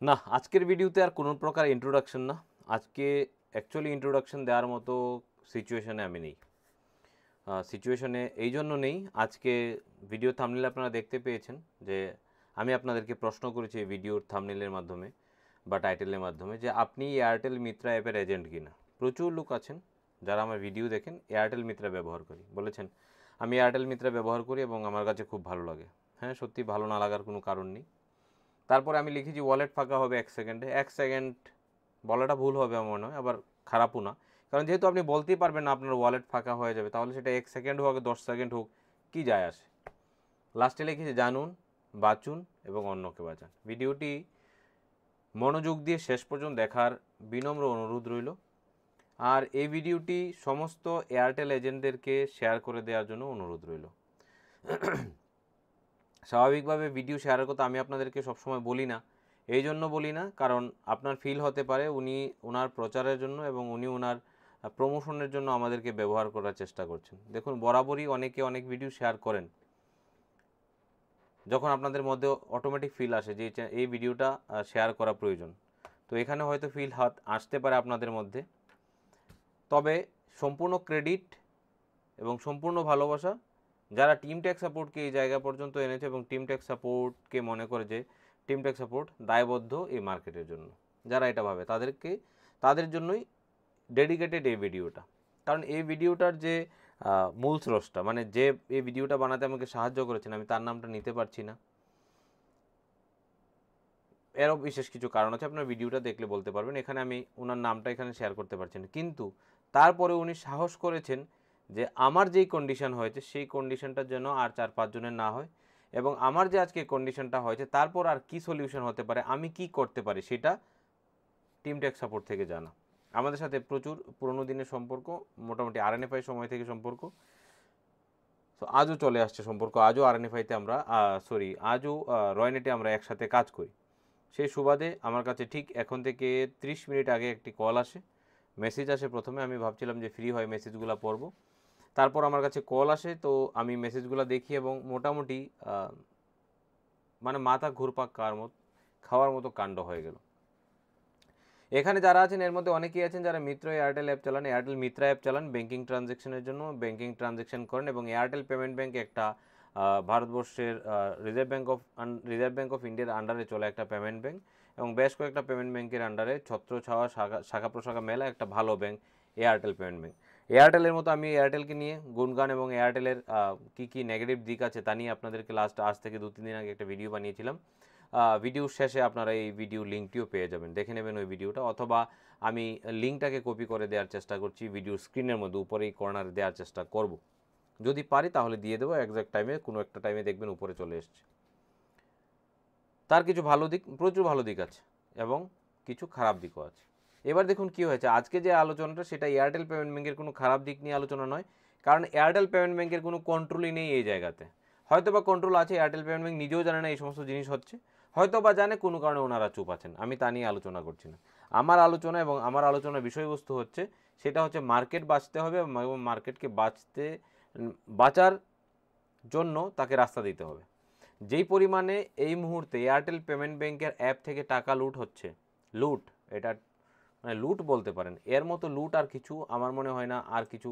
না, আজকের ভিডিওতে আর কোনো প্রকার ইন্ট্রোডাকশন না। আজকে অ্যাকচুয়ালি ইন্ট্রোডাকশন দেওয়ার মতো সিচুয়েশনে আমি নেই। সিচুয়েশনে এই জন্য নেই, আজকে ভিডিও থাম্বনেল আপনারা দেখতে পেয়েছেন যে আমি আপনাদেরকে প্রশ্ন করেছি এই ভিডিওর থাম্বনেলের মাধ্যমে বা টাইটেলের মাধ্যমে যে আপনি এয়ারটেল মিত্রা অ্যাপের এজেন্ট কিনা। প্রচুর লোক আছেন যারা আমার ভিডিও দেখেন এয়ারটেল মিত্রা ব্যবহার করি বলেছেন আমি এয়ারটেল মিত্রা ব্যবহার করি এবং আমার কাছে খুব ভালো লাগে। হ্যাঁ, সত্যি ভালো না লাগার কোনো কারণ নেই। তারপরে আমি লিখেছি ওয়ালেট ফাঁকা হবে 1 সেকেন্ডে। 1 সেকেন্ড বলাটা ভুল হবে আমার মনে হয়, আবার খারাপও না, কারণ যেহেতু আপনি বলতেই পারবেন না আপনার ওয়ালেট ফাঁকা হয়ে যাবে, তাহলে সেটা 1 সেকেন্ড হোক 10 সেকেন্ড হোক কী যায় আসে। লাস্টে লিখেছি জানুন, বাঁচুন এবং অন্যকে বাঁচান। ভিডিওটি মনোযোগ দিয়ে শেষ পর্যন্ত দেখার বিনম্র অনুরোধ রইল। আর এই ভিডিওটি সমস্ত এয়ারটেল এজেন্টদেরকে শেয়ার করে দেওয়ার জন্য অনুরোধ রইল। স্বাভাবিকভাবে ভিডিও শেয়ারের কথা আমি আপনাদেরকে সবসময় বলি না, এই জন্য বলি না কারণ আপনার ফিল হতে পারে উনি ওনার প্রচারের জন্য এবং উনি ওনার প্রমোশনের জন্য আমাদেরকে ব্যবহার করার চেষ্টা করছেন। দেখুন, বরাবরই অনেকে অনেক ভিডিও শেয়ার করেন যখন আপনাদের মধ্যে অটোমেটিক ফিল আসে যে এই ভিডিওটা শেয়ার করা প্রয়োজন। তো এখানে হয়তো ফিল আসতে পারে আপনাদের মধ্যে, তবে সম্পূর্ণ ক্রেডিট এবং সম্পূর্ণ ভালোবাসা যারা টিম টেক সাপোর্টকে এই জায়গা পর্যন্ত এনেছে এবং টিম টেক সাপোর্টকে মনে করে যে টিম টেক সাপোর্ট দায়বদ্ধ এই মার্কেটের জন্য, যারা এটা ভাবে তাদের জন্যই ডেডিকেটেড এই ভিডিওটা। কারণ এই ভিডিওটার যে মূল স্রষ্টা, মানে যে এই ভিডিওটা বানাতে আমাকে সাহায্য করেছেন, আমি তার নামটা নিতে পারছি না, এরও বিশেষ কিছু কারণ আছে, আপনার ভিডিওটা দেখলে বলতে পারবেন। এখানে আমি ওনার নামটা এখানে শেয়ার করতে পারছি না, কিন্তু তারপরে উনি সাহস করেছেন যে আমার যেই কন্ডিশন হয়েছে সেই কন্ডিশনটা যেন আর 4-5 জনের না হয়, এবং আমার যে আজকে কন্ডিশনটা হয়েছে তারপর আর কি সলিউশন হতে পারে, আমি কি করতে পারি সেটা টিম টেক সাপোর্ট থেকে জানা। আমাদের সাথে প্রচুর পুরনো দিনের সম্পর্ক, মোটামুটি আরএনএফআই সময় থেকে সম্পর্ক, তো আজও চলে আসছে সম্পর্ক, আজও আরএনএফআইতে আমরা আজও রয়নেটে আমরা একসাথে কাজ করি। সেই সুবাদে আমার কাছে ঠিক এখন থেকে 30 মিনিট আগে একটি কল আসে, মেসেজ আসে। প্রথমে আমি ভাবছিলাম যে ফ্রি হয় মেসেজগুলো পড়ব, তারপর আমার কাছে কল আসে, তো আমি মেসেজগুলো দেখি এবং মোটামুটি মানে মাথা ঘুরপাক খাওয়ার মতো কাণ্ড হয়ে গেল। এখানে যারা আছেন এর মধ্যে অনেকেই আছেন যারা মিত্র এয়ারটেল অ্যাপ চালান, এয়ারটেল মিত্রা অ্যাপ চালান ব্যাঙ্কিং ট্রানজ্যাকশনের জন্য, ব্যাঙ্কিং ট্রানজ্যাকশন করেন এবং এয়ারটেল পেমেন্ট ব্যাঙ্ক একটা ভারতবর্ষের রিজার্ভ ব্যাঙ্ক অফ ইন্ডিয়ার আন্ডারে চলে একটা পেমেন্ট ব্যাঙ্ক, এবং বেশ কয়েকটা পেমেন্ট ব্যাঙ্কের আন্ডারে ছত্রছাওয়া শাখা প্রশাখা মেলা একটা ভালো ব্যাঙ্ক এয়ারটেল পেমেন্ট ব্যাঙ্ক। এয়ারটেলের মতো আমি এয়ারটেলকে নিয়ে গুণগান এবং এয়ারটেলের কী কী নেগেটিভ দিক আছে তা নিয়ে আপনাদেরকে আজ থেকে 2-3 দিন আগে একটা ভিডিও বানিয়েছিলাম। ভিডিওর শেষে আপনারা এই ভিডিও লিঙ্কটিও পেয়ে যাবেন, দেখে নেবেন ওই ভিডিওটা, অথবা আমি লিঙ্কটাকে কপি করে দেওয়ার চেষ্টা করছি, ভিডিওর স্ক্রিনের মধ্যে উপরেই কর্নারে দেওয়ার চেষ্টা করব, যদি পারি তাহলে দিয়ে দেবো এক্সাক্ট টাইমে, কোনো একটা টাইমে দেখবেন উপরে চলে এসছে। তার কিছু ভালো দিক, প্রচুর ভালো দিক আছে এবং কিছু খারাপ দিকও আছে। এবার দেখুন কি হয়েছে, আজকে যে আলোচনাটা সেটা এয়ারটেল পেমেন্ট ব্যাঙ্কের কোনো খারাপ দিক নিয়ে আলোচনা নয়, কারণ এয়ারটেল পেমেন্ট ব্যাঙ্কের কোনো কন্ট্রোলই নেই এই জায়গাতে। হয়তো বা কন্ট্রোল আছে, এয়ারটেল পেমেন্ট ব্যাঙ্ক নিজেও জানে না এই সমস্ত জিনিস হচ্ছে, হয়তো বা জানে, কোনো কারণে ওনারা চুপ আছেন, আমি তা নিয়ে আলোচনা করছি না। আমার আলোচনা এবং আমার আলোচনার বিষয়বস্তু হচ্ছে সেটা হচ্ছে মার্কেট বাঁচতে হবে এবং মার্কেটকে বাঁচার জন্য তাকে রাস্তা দিতে হবে। যেই পরিমাণে এই মুহূর্তে এয়ারটেল পেমেন্ট ব্যাঙ্কের অ্যাপ থেকে টাকা লুট হচ্ছে, লুট, এটা মানে লুট বলতে পারেন, এর মতো লুট আর কিছু আমার মনে হয় না আর কিছু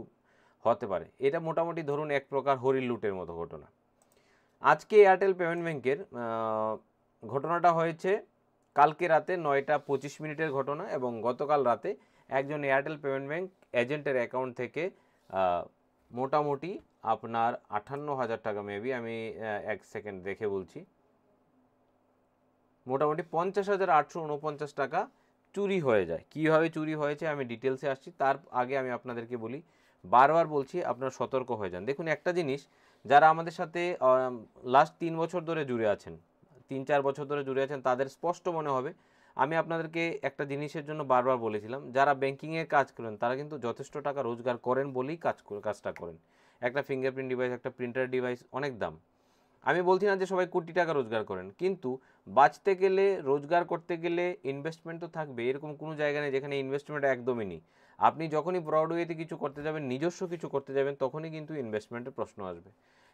হতে পারে। এটা মোটামুটি ধরুন এক প্রকার হরির লুটের মতো ঘটনা। আজকে এয়ারটেল পেমেন্ট ব্যাঙ্কের ঘটনাটা হয়েছে কালকে রাতে 9টা 25 মিনিটের ঘটনা, এবং গতকাল রাতে একজন এয়ারটেল পেমেন্ট ব্যাঙ্ক এজেন্টের অ্যাকাউন্ট থেকে মোটামুটি আপনার 58,000 টাকা, মেবি আমি 1 সেকেন্ড দেখে বলছি, মোটামুটি 50,849 টাকা চুরি হয়ে যায়। কীভাবে চুরি হয়েছে আমি ডিটেলসে আসছি, তার আগে আমি আপনাদেরকে বলি, বারবার বলছি আপনারা সতর্ক হয়ে যান। দেখুন একটা জিনিস, যারা আমাদের সাথে লাস্ট 3 বছর ধরে জুড়ে আছেন, 3-4 বছর ধরে জুড়ে আছেন, তাদের স্পষ্ট মনে হবে আমি আপনাদেরকে একটা জিনিসের জন্য বারবার বলেছিলাম, যারা ব্যাঙ্কিংয়ের কাজ করেন তারা কিন্তু যথেষ্ট টাকা রোজগার করেন বলেই কাজটা করেন। একটা ফিঙ্গারপ্রিন্ট ডিভাইস, একটা প্রিন্টার ডিভাইস অনেক দাম। আমি বলছি না যে সবাই কোটি টাকা রোজগার করেন, কিন্তু বাঁচতে গেলে, রোজগার করতে গেলে ইনভেস্টমেন্ট তো থাকবে। এরকম কোনো জায়গা নেই যেখানে ইনভেস্টমেন্ট একদমই নেই। আপনি যখনই ব্রডওয়েতে কিছু করতে যাবেন, নিজস্ব কিছু করতে যাবেন, তখনই কিন্তু ইনভেস্টমেন্টের প্রশ্ন আসবে।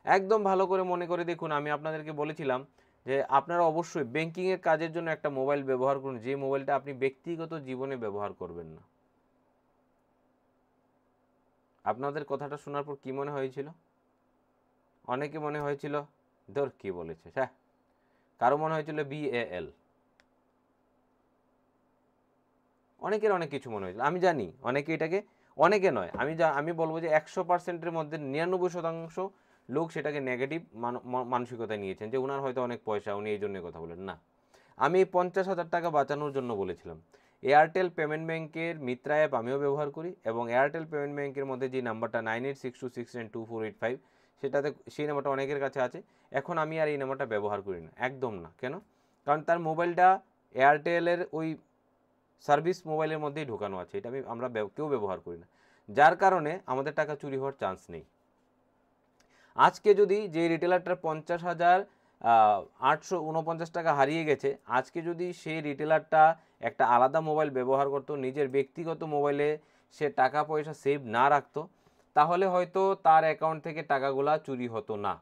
একদম ভালো করে মনে করে দেখুন, আমি আপনাদেরকে বলেছিলাম যে আপনারা অবশ্যই ব্যাংকিংয়ের কাজের জন্য একটা মোবাইল ব্যবহার করুন, যে মোবাইলটা আপনি ব্যক্তিগত জীবনে ব্যবহার করবেন না। আপনাদের কথাটা শোনার পর কী মনে হয়েছিল? অনেকে মনে হয়েছিল ধর কী বলেছে, হ্যাঁ, কারো মনে হয়েছিল BAL, অনেকের অনেক কিছু মনে হয়েছিল। আমি জানি অনেকে এটাকে, অনেকে নয়, আমি বলবো যে 100%-এর মধ্যে 99% লোক সেটাকে নেগেটিভ মানসিকতায় নিয়েছেন, যে ওনার হয়তো অনেক পয়সা, উনি এই জন্য কথা বলেন না। আমি 50,000 টাকা বাঁচানোর জন্য বলেছিলাম। এয়ারটেল পেমেন্ট ব্যাংকের মিত্রা অ্যাপ আমিও ব্যবহার করি, এবং এয়ারটেল পেমেন্ট ব্যাংকের মধ্যে যে নাম্বারটা 9862692485, সেটাতে সেই নাম্বারটা অনেকের কাছে আছে। এখন আমি আর এই নাম্বারটা ব্যবহার করি না, একদম না। কেন? কারণ তার মোবাইলটা এয়ারটেলের ওই সার্ভিস মোবাইলের মধ্যেই ঢোকানো আছে, এটা আমরা কেউ ব্যবহার করি না, যার কারণে আমাদের টাকা চুরি হওয়ার চান্স নেই। আজকে যদি যে রিটেলারটার 50,849 টাকা হারিয়ে গেছে, আজকে যদি সেই রিটেলারটা একটা আলাদা মোবাইল ব্যবহার করতো, নিজের ব্যক্তিগত মোবাইলে সে টাকা পয়সা সেভ না রাখতো, তাহলে হয়তো তার অ্যাকাউন্ট থেকে টাকাগুলা চুরি হতো না।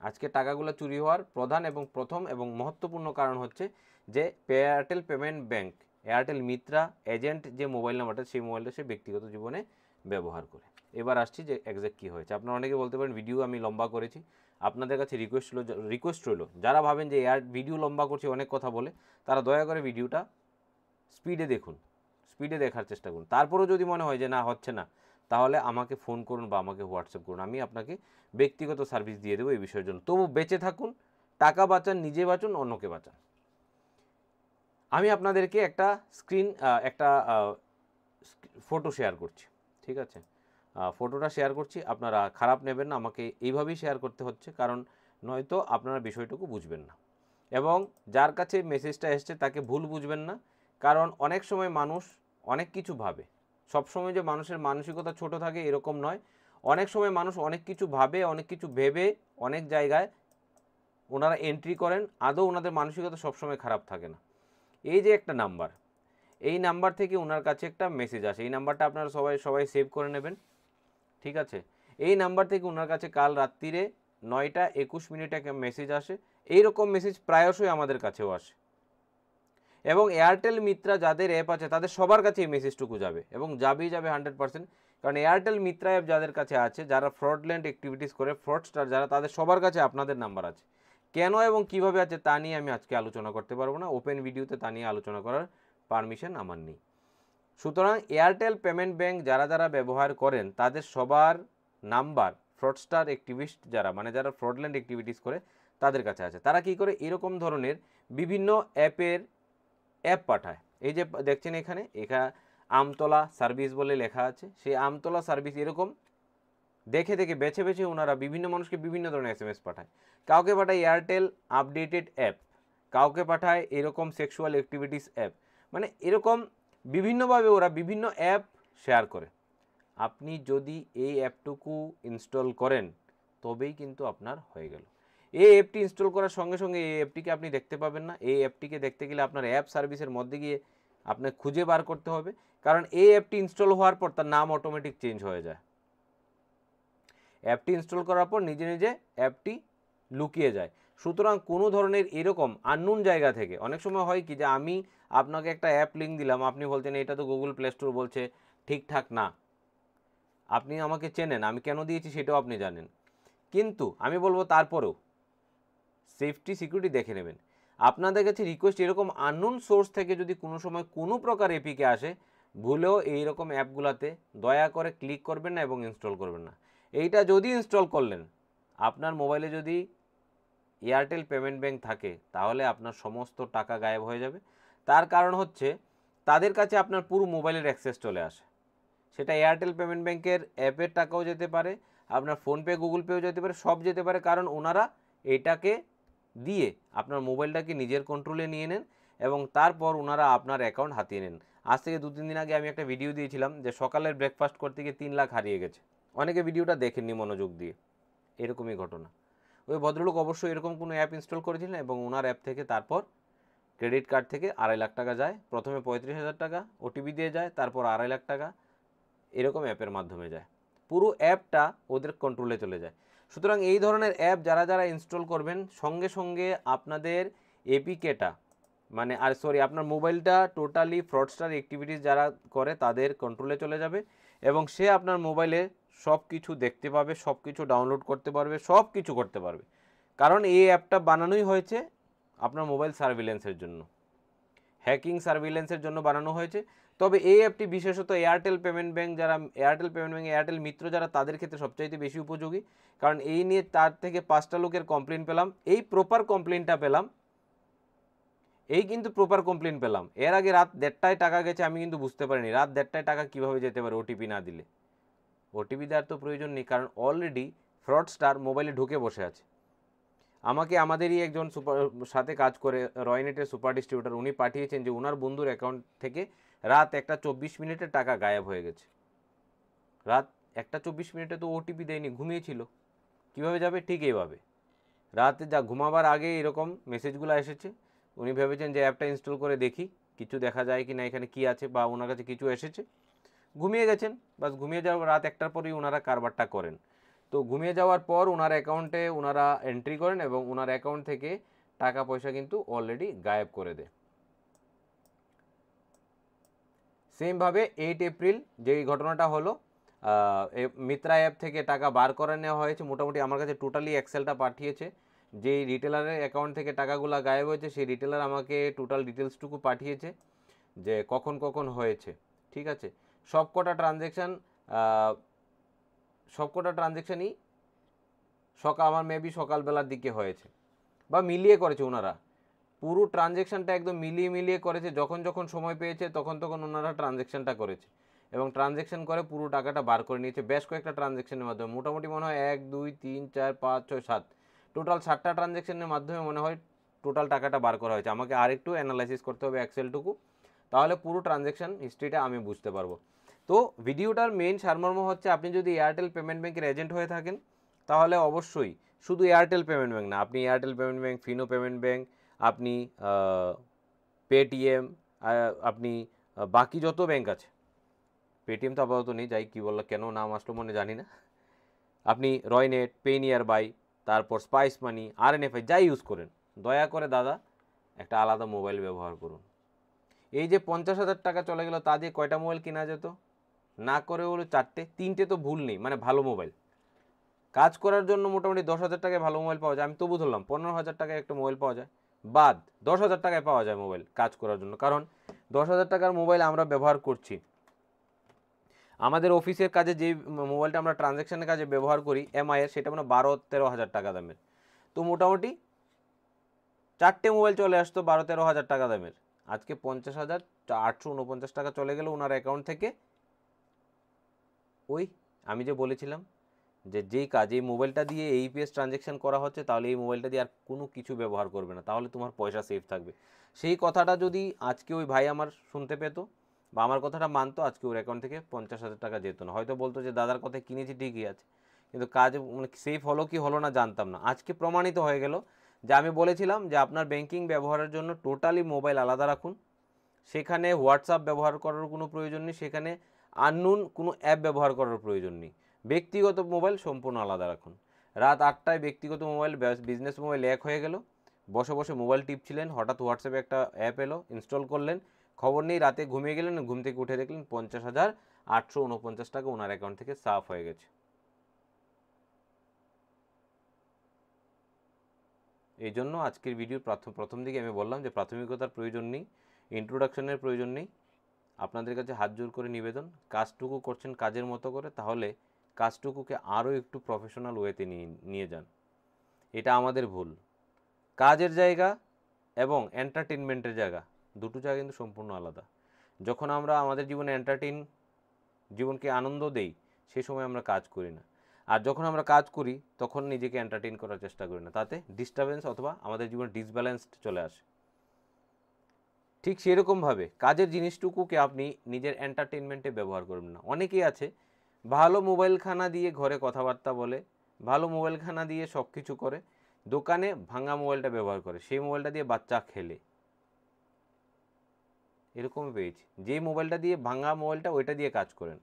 আজকে টাকাগুলো চুরি হওয়ার প্রধান এবং প্রথম এবং মহত্বপূর্ণ কারণ হচ্ছে যে Airtel payment bank, Airtel Mitra agent যে মোবাইল নাম্বারটা, সেই মোবাইলটা সে ব্যক্তিগত জীবনে ব্যবহার করে। এবার আসছি যে এক্স্যাক্ট কী হয়েছে। আপনারা অনেকে বলতে পারেন ভিডিও আমি লম্বা করেছি, আপনাদের কাছে রিকোয়েস্ট রইল, যারা ভাবেন যে ভিডিও লম্বা করছি অনেক কথা বলে, তারা দয়া করে ভিডিওটা স্পিডে দেখুন, স্পিডে দেখার চেষ্টা করুন। তারপরেও যদি মনে হয় যে না হচ্ছে না, তাহলে আমাকে ফোন করুন বা আমাকে হোয়াটসঅ্যাপ করুন, আমি আপনাকে ব্যক্তিগত সার্ভিস দিয়ে দেবো এই বিষয়ের জন্য। তবু বেঁচে থাকুন, টাকা বাঁচান, নিজে বাঁচুন, অন্যকে বাঁচান। আমি আপনাদেরকে একটা ফটো শেয়ার করছি, ঠিক আছে? ফটোটা শেয়ার করছি, আপনারা খারাপ নেবেন না, আমাকে এইভাবেই শেয়ার করতে হচ্ছে, কারণ নয়তো আপনারা বিষয়টুকু বুঝবেন না, এবং যার কাছে মেসেজটা এসছে তাকে ভুল বুঝবেন না। কারণ অনেক সময় মানুষ অনেক কিছু ভাবে, সবসময় যে মানুষের মানসিকতা ছোট থাকে এরকম নয়। অনেক সময় মানুষ অনেক কিছু ভাবে, অনেক কিছু ভেবে অনেক জায়গায় ওনারা এন্ট্রি করেন, আদৌ ওনাদের মানসিকতা সবসময় খারাপ থাকে না। এই যে একটা নাম্বার, এই নাম্বার থেকে ওনার কাছে একটা মেসেজ আসে, এই নাম্বারটা আপনারা সবাই সেভ করে নেবেন, ঠিক আছে? এই নাম্বার থেকে ওনার কাছে কাল রাত্রিরে 9:21 একটা মেসেজ আসে। এইরকম মেসেজ প্রায়শই আমাদের কাছেও আসে, এবং এয়ারটেল মিত্রা যাদের অ্যাপ আছে তাদের সবার কাছে এই মেসেজটুকু যাবে, এবং যাবেই যাবে 100%। কারণ এয়ারটেল মিত্রা অ্যাপ যাদের কাছে আছে, যারা ফ্রডল্যান্ড অ্যাক্টিভিটিস করে, ফ্রডস্টার যারা, তাদের সবার কাছে আপনাদের নাম্বার আছে। কেন এবং কিভাবে আছে তা নিয়ে আমি আজকে আলোচনা করতে পারবো না, ওপেন ভিডিওতে তা নিয়ে আলোচনা করার পারমিশন আমার নেই। সুতরাং এয়ারটেল পেমেন্ট ব্যাংক যারা যারা ব্যবহার করেন, তাদের সবার নাম্বার ফ্রডস্টার অ্যাক্টিভিস্ট যারা, মানে যারা ফ্রডল্যান্ড অ্যাক্টিভিটিস করে, তাদের কাছে আছে। তারা কি করে? এরকম ধরনের বিভিন্ন অ্যাপ পাঠায়। এই যে দেখছেন এখানে আমতলা সার্ভিস বলে লেখা আছে, সেই আমতলা সার্ভিস এরকম দেখে বেছে বেছে ওনারা বিভিন্ন মানুষকে বিভিন্ন ধরনের SMS পাঠায়। কাউকে পাঠায় এয়ারটেল আপডেটেড অ্যাপ, কাউকে পাঠায় এরকম সেক্সুয়াল অ্যাক্টিভিটিস অ্যাপ, মানে এরকম বিভিন্নভাবে ওরা বিভিন্ন অ্যাপ শেয়ার করে। আপনি যদি এই অ্যাপটুকু ইনস্টল করেন তবেই কিন্তু আপনার হয়ে গেল। এই অ্যাপটি ইনস্টল করার সঙ্গে সঙ্গে এই অ্যাপটিকে আপনি দেখতে পাবেন না। এই অ্যাপটিকে দেখতে গেলে আপনার অ্যাপ সার্ভিসের মধ্যে গিয়ে আপনাকে খুঁজে বার করতে হবে, কারণ এই অ্যাপটি ইনস্টল হওয়ার পর তার নাম অটোমেটিক চেঞ্জ হয়ে যায়। অ্যাপটি ইনস্টল করার পর নিজে নিজে অ্যাপটি লুকিয়ে যায়। সুতরাং কোনো ধরনের এরকম আননোন জায়গা থেকে, অনেক সময় হয় কি যে আমি আপনাকে একটা অ্যাপ লিঙ্ক দিলাম, আপনি বলছেন এটা তো গুগল প্লে স্টোর বলছে, ঠিকঠাক না। আপনি আমাকে চেনেন, আমি কেন দিয়েছি সেটাও আপনি জানেন, কিন্তু আমি বলবো তারপরেও সেফটি সিকিউরিটি দেখে নেবেন। আপনাদের কাছে রিকোয়েস্ট, এরকম আননোন সোর্স থেকে যদি কোনো সময় কোনো প্রকার এপিকে আসে, ভুলেও এইরকম অ্যাপগুলোতে দয়া করে ক্লিক করবেন না এবং ইনস্টল করবেন না। এইটা যদি ইনস্টল করলেন, আপনার মোবাইলে যদি এয়ারটেল পেমেন্ট ব্যাংক থাকে, তাহলে আপনার সমস্ত টাকা গায়েব হয়ে যাবে। তার কারণ হচ্ছে তাদের কাছে আপনার পুরো মোবাইলের অ্যাক্সেস চলে আসে। সেটা এয়ারটেল পেমেন্ট ব্যাংকের অ্যাপের টাকাও যেতে পারে, আপনার ফোনপে গুগল পেও যেতে পারে, সব যেতে পারে, কারণ ওনারা এটাকে দিয়ে আপনার মোবাইলটাকে নিজের কন্ট্রোলে নিয়ে নেন, এবং তারপর ওনারা আপনার অ্যাকাউন্ট হাতিয়ে নেন। আজ থেকে 2-3 দিন আগে আমি একটা ভিডিও দিয়েছিলাম যে সকালের ব্রেকফাস্ট করতে গিয়ে 3 লাখ হারিয়ে গেছে। অনেকে ভিডিওটা দেখেননি মনোযোগ দিয়ে, এরকমই ঘটনা। ওই ভদ্রলোক অবশ্যই এরকম কোনো অ্যাপ ইনস্টল করেছিলেন, এবং ওনার অ্যাপ থেকে তারপর ক্রেডিট কার্ড থেকে 2.5 লাখ টাকা যায়। প্রথমে 35,000 টাকা ওটিপি দিয়ে যায়, তারপর 2.5 লাখ টাকা এরকম অ্যাপের মাধ্যমে যায়। পুরো অ্যাপটা ওদের কন্ট্রোলে চলে যায়। সুতরাং এই ধরনের অ্যাপ যারা যারা ইনস্টল করবেন সঙ্গে সঙ্গে আপনাদের এপিকেটা মানে আর সরি আপনার মোবাইলটা টোটালি ফ্রডস্টার অ্যাক্টিভিটিস যারা করে তাদের কন্ট্রোলে চলে যাবে এবং সে আপনার মোবাইলে সব কিছু দেখতে পাবে, সব কিছু ডাউনলোড করতে পারবে, সব কিছু করতে পারবে। কারণ এই অ্যাপটা বানানোই হয়েছে আপনার মোবাইল সার্ভিলেন্সের জন্য, হ্যাকিং সার্ভিলেন্সের জন্য বানানো হয়েছে। তবে এই অ্যাপটি বিশেষত এয়ারটেল পেমেন্ট ব্যাঙ্ক যারা এয়ারটেল পেমেন্ট ব্যাঙ্ক এয়ারটেল মিত্র যারা তাদের ক্ষেত্রে সবচাইতে বেশি উপযোগী। কারণ এই নিয়ে তার থেকে 5টা লোকের কমপ্লেন পেলাম, এই প্রপার কমপ্লেনটা পেলাম, এই কিন্তু প্রপার কমপ্লেন পেলাম। এর আগে রাত 1:30টায় টাকা গেছে, আমি কিন্তু বুঝতে পারিনি রাত 1:30টায় টাকা কীভাবে যেতে পারে ওটিপি না দিলে। ওটিপি দেওয়ার তো প্রয়োজন নেই, কারণ অলরেডি ফ্রডস্টার মোবাইলে ঢুকে বসে আছে। আমাকে আমাদেরই একজন সাথে কাজ করে রয়নেটের সুপার ডিস্ট্রিবিউটার, উনি পাঠিয়েছেন যে ওনার বন্ধুর অ্যাকাউন্ট থেকে রাত 1:24 টাকা গায়েব হয়ে গেছে। রাত 1:24 তো ওটিপি দেয়নি, ঘুমিয়েছিল, কীভাবে যাবে? ঠিক এইভাবে রাতে যা ঘুমাবার আগে এরকম মেসেজগুলো এসেছে। উনি ভেবেছেন যে অ্যাপটা ইনস্টল করে দেখি কিছু দেখা যায় কি না, এখানে কি আছে, বা ওনার কাছে কিছু এসেছে, ঘুমিয়ে গেছেন। বাস ঘুমিয়ে যাওয়ার রাত 1টার পরেই ওনারা কারবারটা করেন। তো ঘুমিয়ে যাওয়ার পর ওনার অ্যাকাউন্টে ওনারা এন্ট্রি করেন এবং ওনার অ্যাকাউন্ট থেকে টাকা পয়সা কিন্তু অলরেডি গায়েব করে দেয়। সেমভাবে 8 এপ্রিল যেই ঘটনাটা হলো, মিত্রা অ্যাপ থেকে টাকা বার করে নেওয়া হয়েছে। মোটামুটি আমার কাছে টোটালি এক্সেলটা পাঠিয়েছে, যেই রিটেলারের অ্যাকাউন্ট থেকে টাকাগুলো গায়েব হয়েছে সেই রিটেলার আমাকে টোটাল ডিটেলসটুকু পাঠিয়েছে যে কখন কখন হয়েছে। ঠিক আছে, সবকটা ট্রানজ্যাকশানই আমার মেবি সকালবেলার দিকে হয়েছে, বা মিলিয়ে করেছে ওনারা। পুরো ট্রানজ্যাকশানটা একদম মিলিয়ে করেছে, যখন যখন সময় পেয়েছে তখন তখন ওনারা ট্রানজ্যাকশানটা করেছে এবং ট্রানজ্যাকশান করে পুরো টাকাটা বার করে নিয়েছে বেশ কয়েকটা ট্রানজ্যাকশানের মাধ্যমে। মোটামুটি মনে হয় 1 2 3 4 5 6 7 টোটাল 7টা ট্রানজ্যাকশানের মাধ্যমে মনে হয় টোটাল টাকাটা বার করা হয়েছে। আমাকে আরেকটু অ্যানালাইসিস করতে হবে এক্সেলটুকু, তাহলে পুরো ট্রানজ্যাকশান হিস্ট্রিটা আমি বুঝতে পারবো। তো ভিডিওটার মেইন সারমর্ম হচ্ছে, আপনি যদি এয়ারটেল পেমেন্ট ব্যাঙ্কের এজেন্ট হয়ে থাকেন তাহলে অবশ্যই শুধু এয়ারটেল পেমেন্ট ব্যাঙ্ক না, আপনি Airtel payment bank, Fino payment bank, আপনি পেটিএম, আপনি বাকি যত ব্যাঙ্ক আছে, পেটিএম তো আপাতত নেই, যাই কী বললো কেন নাম আসলো মনে জানি না, আপনি রয়নেট, পে নিয়ার বাই, তারপর স্পাইস মানি, আরএনএফআই যাই ইউজ করেন, দয়া করে দাদা একটা আলাদা মোবাইল ব্যবহার করুন। এই যে 50,000 টাকা চলে গেল, তা দিয়ে কয়টা মোবাইল কেনা যেত? না করে হলো 4টে, 3টে তো ভুল নেই, মানে ভালো মোবাইল। কাজ করার জন্য মোটামুটি 10,000 টাকায় ভালো মোবাইল পাওয়া যায়, আমি তবু ধরলাম 15,000 টাকায় একটা মোবাইল পাওয়া যায়, বাদ 10,000 টাকায় পাওয়া যায় মোবাইল কাজ করার জন্য। কারণ 10,000 টাকার মোবাইল আমরা ব্যবহার করছি আমাদের অফিসের কাজে, যে মোবাইলটা আমরা ট্রানজ্যাকশনের কাজে ব্যবহার করি এমআইয়ের, সেটা মানে 12-13 হাজার টাকা দামের। তো মোটামুটি 4টে মোবাইল চলে আসতো 12-13 হাজার টাকা দামের। আজকে 50,849 টাকা চলে গেল ওনার অ্যাকাউন্ট থেকে। ওই আমি যে বলেছিলাম যে যেই কাজ এই মোবাইলটা দিয়ে এইপিএস ট্রানজ্যাকশন করা হচ্ছে, তাহলে এই মোবাইলটা দিয়ে আর কোনো কিছু ব্যবহার করবে না, তাহলে তোমার পয়সা সেফ থাকবে। সেই কথাটা যদি আজকে ওই ভাই আমার শুনতে পেত বা আমার কথাটা মানতো, আজকে ওর অ্যাকাউন্ট থেকে 50,000 টাকা যেত না। হয়তো বলতো যে দাদার কথায় কিনেছি ঠিকই আছে, কিন্তু কাজ মানে সেফ হলো কি হলো না জানতাম না। আজকে প্রমাণিত হয়ে গেল যে আমি বলেছিলাম যে আপনার ব্যাংকিং ব্যবহারের জন্য টোটালি মোবাইল আলাদা রাখুন, সেখানে হোয়াটসঅ্যাপ ব্যবহার করার কোনো প্রয়োজন নেই, সেখানে আননোন কোনো অ্যাপ ব্যবহার করার প্রয়োজন নেই। ব্যক্তিগত মোবাইল সম্পূর্ণ আলাদা রাখুন। রাত 8টায় ব্যক্তিগত মোবাইল বিজনেস মোবাইল এক হয়ে গেল, বসে বসে মোবাইল টিপছিলেন, হঠাৎ হোয়াটসঅ্যাপে একটা অ্যাপ এলো, ইনস্টল করলেন, খবর নেই, রাতে ঘুমিয়ে গেলেন, ঘুম থেকে উঠে দেখলেন 50,849 টাকা ওনার অ্যাকাউন্ট থেকে সাফ হয়ে গেছে। এই জন্য আজকের ভিডিওর প্রথম দিকে আমি বললাম যে প্রাথমিকতার প্রয়োজন নেই, ইন্ট্রোডাকশনের প্রয়োজন নেই। আপনাদের কাছে হাত জোর করে নিবেদন, কাজটুকু করছেন কাজের মতো করে, তাহলে কাজটুকুকে আরও একটু প্রফেশনাল ওয়েতে নিয়ে যান। এটা আমাদের ভুল। কাজের জায়গা এবং এন্টারটেনমেন্টের জায়গা, দুটো জায়গা কিন্তু সম্পূর্ণ আলাদা। যখন আমরা আমাদের জীবনে জীবনকে আনন্দ দেই, সেই সময় আমরা কাজ করি না। আর যখন আমরা কাজ করি তখন নিজেকে এন্টারটেইন করার চেষ্টা করি না, তাতে ডিস্টারবেন্স অথবা আমাদের জীবনে ডিসব্যালেন্সড চলে আসে। ঠিক সেরকমভাবে কাজের জিনিসটুকুকে আপনি নিজের এন্টারটেনমেন্টে ব্যবহার করবেন না। অনেকেই আছে ভালো মোবাইলখানা দিয়ে ঘরে কথাবার্তা বলে, ভালো মোবাইলখানা দিয়ে সব কিছু করে, দোকানে ভাঙা মোবাইলটা ব্যবহার করে, সেই মোবাইলটা দিয়ে বাচ্চা খেলে। এরকমই পেয়েছি, যে মোবাইলটা দিয়ে ভাঙা মোবাইলটা ওইটা দিয়ে কাজ করেন,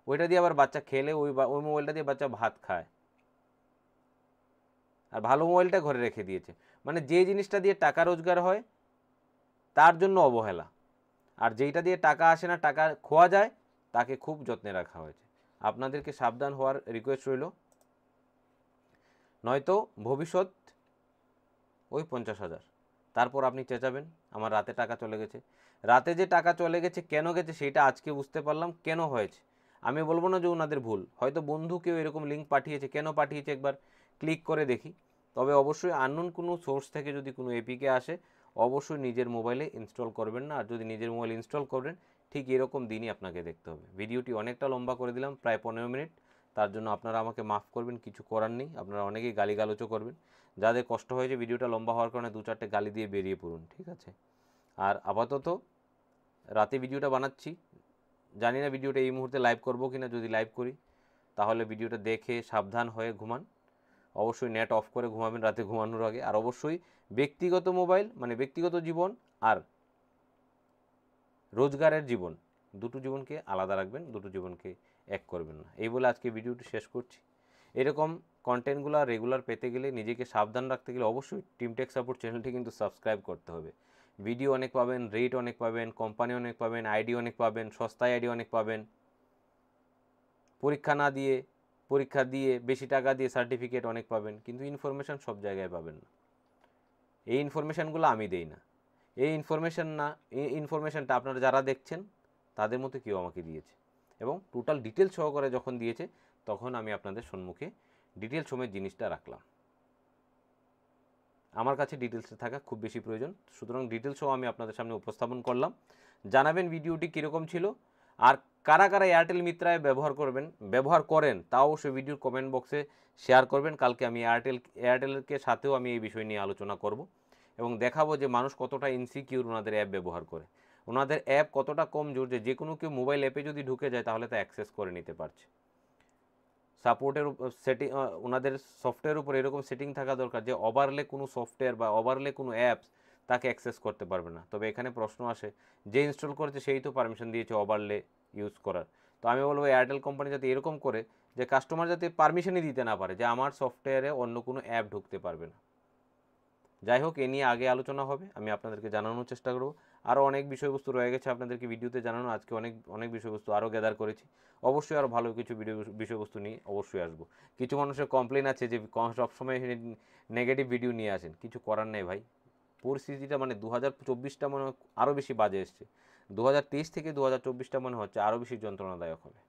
ওইটা দিয়ে আবার বাচ্চা খেলে, ওই মোবাইলটা দিয়ে বাচ্চা ভাত খায়। আর ভালো মোবাইলটা ঘরে রেখে দিয়েছে। মানে যে জিনিসটা দিয়ে টাকা রোজগার হয় তার জন্য অবহেলা, আর যেইটা দিয়ে টাকা আসে না, টাকা খোয়া যায়, তাকে খুব যত্নে রাখা হয়েছে। আপনাদেরকে সাবধান হওয়ার রিকোয়েস্ট রইল, নয়তো ভবিষ্যৎ ওই 50,000, তারপর আপনি চেঁচাবেন আমার রাতে টাকা চলে গেছে। রাতে যে টাকা চলে গেছে, কেন গেছে সেটা আজকে বুঝতে পারলাম কেন হয়েছে। আমি বলবো না যে ওনাদের ভুল, হয়তো বন্ধু কেউ এরকম লিঙ্ক পাঠিয়েছে, কেন পাঠিয়েছে একবার ক্লিক করে দেখি। তবে অবশ্যই আননোন কোনো সোর্স থেকে যদি কোনো এপিকে আসে, অবশ্যই নিজের মোবাইলে ইনস্টল করবেন না। আর যদি নিজের মোবাইল ইনস্টল করবেন, ঠিক এরকম দিনই আপনাকে দেখতে হবে। ভিডিওটি অনেকটা লম্বা করে দিলাম, প্রায় 15 মিনিট, তার জন্য আপনারা আমাকে মাফ করবেন, কিছু করার নেই। আপনারা অনেকেই গালিগালোচও করবেন, যাদের কষ্ট হয়েছে ভিডিওটা লম্বা হওয়ার কারণে 2-4টে গালি দিয়ে বেরিয়ে পড়ুন, ঠিক আছে। আর আপাতত রাতে ভিডিওটা বানাচ্ছি, জানি না ভিডিওটা এই মুহূর্তে লাইভ করবো কিনা। যদি লাইভ করি তাহলে ভিডিওটা দেখে সাবধান হয়ে ঘুমান। অবশ্যই নেট অফ করে ঘুমাবেন রাতে ঘুমানোর আগে। আর অবশ্যই ব্যক্তিগত মোবাইল মানে ব্যক্তিগত জীবন আর রোজগারের জীবন, দুটো জীবনকে আলাদা রাখবেন, দুটো জীবনকে এক করবেন না। এই বলে আজকে ভিডিওটি শেষ করছি। এরকম কন্টেন্টগুলো রেগুলার পেতে গেলে, নিজেকে সাবধান রাখতে গেলে অবশ্যই টিম টেক সাপোর্ট চ্যানেলটি কিন্তু সাবস্ক্রাইব করতে হবে। ভিডিও অনেক পাবেন, রেট অনেক পাবেন, কোম্পানি অনেক পাবেন, আইডি অনেক পাবেন, সস্তায় আইডি অনেক পাবেন, পরীক্ষা দিয়ে বেশি টাকা দিয়ে সার্টিফিকেট অনেক পাবেন, কিন্তু ইনফরমেশান সব জায়গায় পাবেন না। এই ইনফরমেশানগুলো আমি দেই না। এই ইনফরমেশানটা আপনারা যারা দেখছেন তাদের মতো কেউ আমাকে দিয়েছে, এবং টোটাল ডিটেলস সহকারে যখন দিয়েছে তখন আমি আপনাদের সম্মুখে ডিটেলস সমেত জিনিসটা রাখলাম। আমার কাছে ডিটেলসে থাকা খুব বেশি প্রয়োজন, সুতরাং ডিটেলস সহ আমি আপনাদের সামনে উপস্থাপন করলাম। জানাবেন ভিডিওটি কীরকম ছিল, আর কারা কারা এয়ারটেল মিত্রায় ব্যবহার করেন তা অবশ্যই ভিডিওর কমেন্ট বক্সে শেয়ার করবেন। কালকে আমি এয়ারটেলকে সাথেও আমি এই বিষয় নিয়ে আলোচনা করব, এবং দেখাবো যে মানুষ কতটা ইনসিকিউর ওনাদের অ্যাপ ব্যবহার করে, ওনাদের অ্যাপ কতটা কমজোর যে কোনো কেউ মোবাইল অ্যাপে যদি ঢুকে যায় তাহলে তা অ্যাক্সেস করে নিতে পারছে। সাপোর্টের সেটিং, ওনাদের সফটওয়্যার উপর এরকম সেটিং থাকা দরকার যে ওভারলে কোনো সফটওয়্যার বা ওভারলে কোনো অ্যাপস তাকে অ্যাক্সেস করতে পারবে না। তবে এখানে প্রশ্ন আসে, যে ইনস্টল করেছে সেই তো পারমিশন দিয়েছে ওভারলে ইউজ করার। তো আমি বলবো এয়ারটেল কোম্পানি যাতে এরকম করে যে কাস্টমার যাতে পারমিশনই দিতে না পারে যে আমার সফটওয়্যারে অন্য কোনো অ্যাপ ঢুকতে পারবে না। যাই হোক, এ নিয়ে আগে আলোচনা হবে, আমি আপনাদেরকে জানানোর চেষ্টা করব। আরও অনেক বিষয়বস্তু রয়ে গেছে আপনাদেরকে ভিডিওতে জানানো, আজকে অনেক বিষয়বস্তু আরও গ্যাদার করেছি। অবশ্যই আরও ভালো কিছু বিষয়বস্তু নিয়ে অবশ্যই আসবো। কিছু মানুষের কমপ্লেন আছে যে সবসময় নেগেটিভ ভিডিও নিয়ে আসেন, কিছু করার নেই ভাই। পরিস্থিতিটা মানে 2024টা মনে হয় আরও বেশি বাজে এসছে, 2023 থেকে 2024টা মনে হচ্ছে আরও বেশি যন্ত্রণাদায়ক হবে।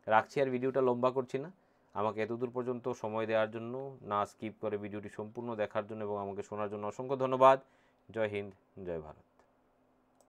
রাখছি, আর ভিডিওটা লম্বা করছি না। আমাকে এতদূর পর্যন্ত সময় দেওয়ার জন্য, না স্কিপ করে ভিডিওটি সম্পূর্ণ দেখার জন্য এবং আমাকে শোনার জন্য অসংখ্য ধন্যবাদ। জয় হিন্দ, জয় ভারত।